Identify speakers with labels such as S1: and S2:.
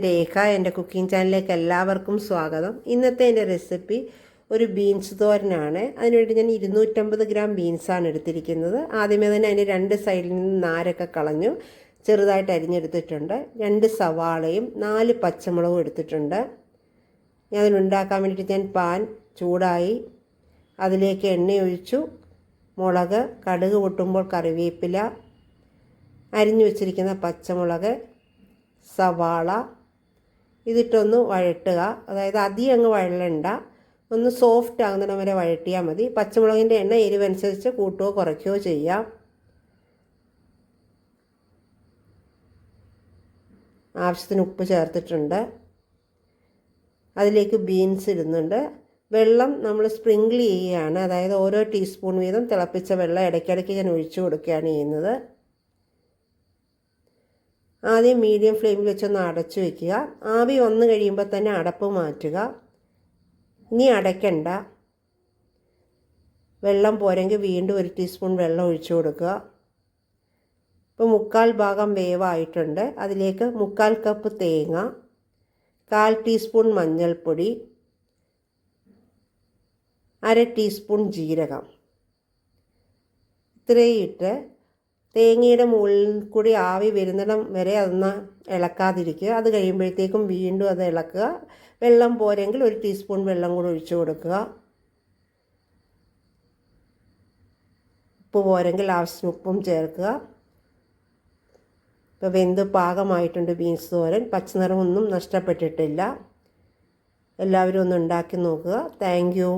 S1: രേഖ എൻ്റെ കുക്കിംഗ് ചാനലിലേക്ക് എല്ലാവർക്കും സ്വാഗതം. ഇന്നത്തെ എൻ്റെ റെസിപ്പി ഒരു ബീൻസ് തോരനാണ്. അതിനുവേണ്ടി ഞാൻ 250 ഗ്രാം ബീൻസാണ് എടുത്തിരിക്കുന്നത്. ആദ്യമേ തന്നെ അതിൻ്റെ രണ്ട് സൈഡിൽ നിന്ന് നാരൊക്കെ കളഞ്ഞു ചെറുതായിട്ട് അരിഞ്ഞെടുത്തിട്ടുണ്ട്. 2 സവാളയും 4 പച്ചമുളകും എടുത്തിട്ടുണ്ട്. ഞാൻ അതിനുണ്ടാക്കാൻ വേണ്ടിയിട്ട് ഞാൻ പാൻ ചൂടായി അതിലേക്ക് എണ്ണ ഒഴിച്ചു. മുളക്, കടുക് പൊട്ടുമ്പോൾ കറിവേപ്പില, അരിഞ്ഞു വെച്ചിരിക്കുന്ന പച്ചമുളക്, സവാള ഇതിട്ടൊന്ന് വഴട്ടുക. അതായത് അധികം അങ്ങ് വഴലണ്ട, ഒന്ന് സോഫ്റ്റ് ആകുന്നിടം വരെ വഴട്ടിയാൽ മതി. പച്ചമുളകിൻ്റെ എണ്ണ എരിവനുസരിച്ച് കൂട്ടുകയോ കുറയ്ക്കുകയോ ചെയ്യാം. ആവശ്യത്തിന് ഉപ്പ് ചേർത്തിട്ടുണ്ട്. അതിലേക്ക് ബീൻസ് ഇടുന്നുണ്ട്. വെള്ളം നമ്മൾ സ്പ്രിങ്കിൾ ചെയ്യുകയാണ്. അതായത് ഓരോ ടീസ്പൂൺ വീതം തിളപ്പിച്ച വെള്ളം ഇടയ്ക്കിടയ്ക്ക് ഞാൻ ഒഴിച്ചു കൊടുക്കുകയാണ് ചെയ്യുന്നത്. ആദ്യം മീഡിയം ഫ്ലെയിമിൽ വെച്ചൊന്ന് അടച്ചു വയ്ക്കുക. ആവി വന്നു കഴിയുമ്പോൾ തന്നെ അടപ്പ് മാറ്റുക. ഇനി അടയ്ക്കണ്ട. വെള്ളം പോരെങ്കിൽ വീണ്ടും 1 ടീസ്പൂൺ വെള്ളം ഒഴിച്ചു കൊടുക്കുക. ഇപ്പോൾ 1/4 ഭാഗം വേവായിട്ടുണ്ട്. അതിലേക്ക് 1/4 കപ്പ് തേങ്ങ, 1/4 ടീസ്പൂൺ മഞ്ഞൾപ്പൊടി, 1/2 ടീസ്പൂൺ ജീരകം ഇത്രയും ഇട്ട് തേങ്ങയുടെ മുകളിൽ കൂടി ആവി വരുന്നിടം വരെ അതൊന്ന് ഇളക്കാതിരിക്കുക. അത് കഴിയുമ്പോഴത്തേക്കും വീണ്ടും അത് ഇളക്കുക. വെള്ളം പോരെങ്കിൽ 1 ടീസ്പൂൺ വെള്ളം കൂടി ഒഴിച്ചു കൊടുക്കുക. ഉപ്പ് പോരെങ്കിൽ ആവശ്യത്തിന് ഉപ്പും ചേർക്കുക. ഇപ്പോൾ വെന്ത് പാകമായിട്ടുണ്ട് ബീൻസ് തോരൻ. പച്ചനിറമൊന്നും നഷ്ടപ്പെട്ടിട്ടില്ല. എല്ലാവരും ഒന്ന് ഉണ്ടാക്കി നോക്കുക. Thank you.